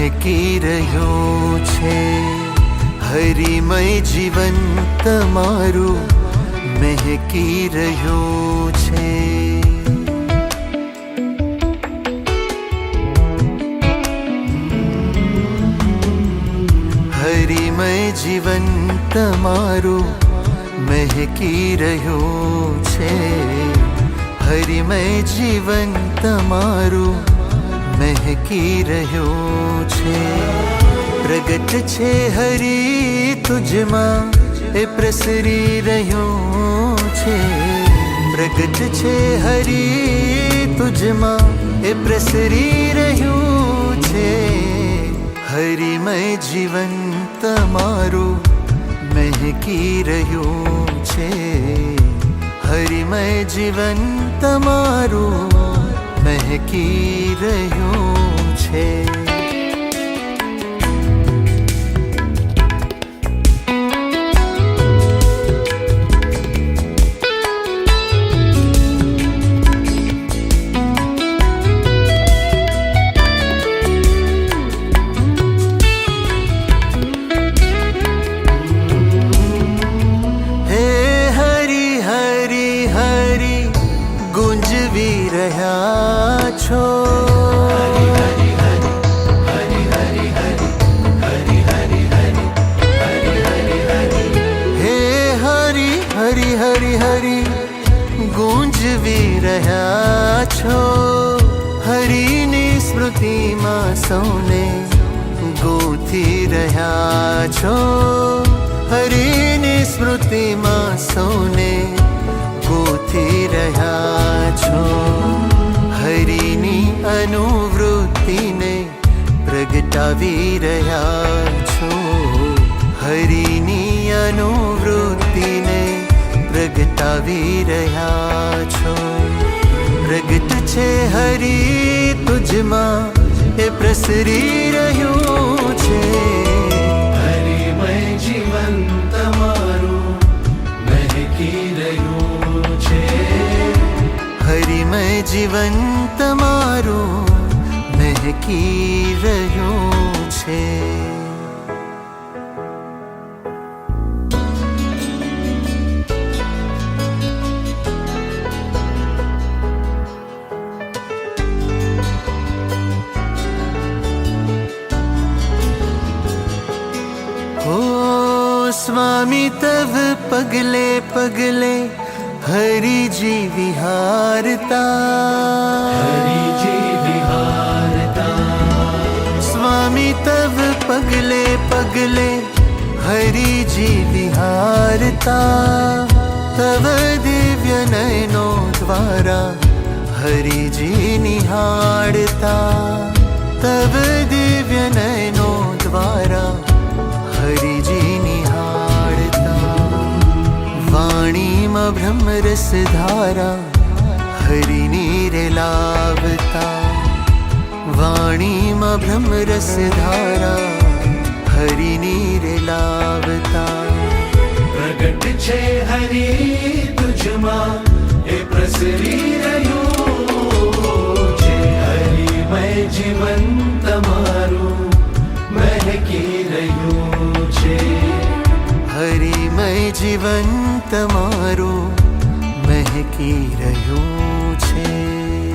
મહેકી રહ્યું છે. હરિમય જીવન તમારું મહેકી રહ્યું છે. હરિમય જીવન તમારું મહેકી રહ્યું છે. હરિમય જીવન તમારું મહેકી રહ્યું છે. પ્રગટ છે હરિ તુજમાં એ પ્રસરી રહ્યું છે. પ્રગટ છે હરિ તુજમાં એ પ્રસરી રહ્યું છે. હરિમય જીવન તમારું મહેકી રહ્યું છે. હરિમય જીવન તમારું મહેકી રહ્યું છે. રહ્યા છો. હે હરિ હરિ હરિ હરિ ગુંજવી રહ્યા છો. હરિની સ્મૃતિમાં સૌને ગૂંથી રહ્યા છો. હરિની સ્મૃતિમાં સૌને ગૂંથી રહ્યા છો. હરિની અનુવૃત્તિને પ્રગટાવી રહ્યા છો. હરિની અનુવૃત્તિને પ્રગટાવી રહ્યા છો. પ્રગટ છે હરિ તુજમાં એ પ્રસરી રહ્યું છે. હરિમય જીવન તમારું મહેકી રહ્યું છે. હરિમય જીવન તમારું મહેકી રહ્યું છે. हो स्वामी तव पगले पगले हरि जी विहारता. હરિ જી વિહારતા. स्वामी तव पगले पगले हरि जी विहारता. तव दिव्य नयनो द्वारा हरि जी निहारता. तव दिव्य नयनो द्वारा हरि जी निहारता. वाणीમાં બ્રહ્મરસ ધારા હરિની રે લાવતા. વાણીમાં બ્રહ્મરસ ધારા હરિની રે લાવતા. પ્રગટ છે હરિ તુજમાં એ પ્રસરી રહ્યું છે. હરિમય જીવન તમારું મહેકી રહ્યું છે. હરિમય જીવન તમારું મહેકી રહ્યું છે.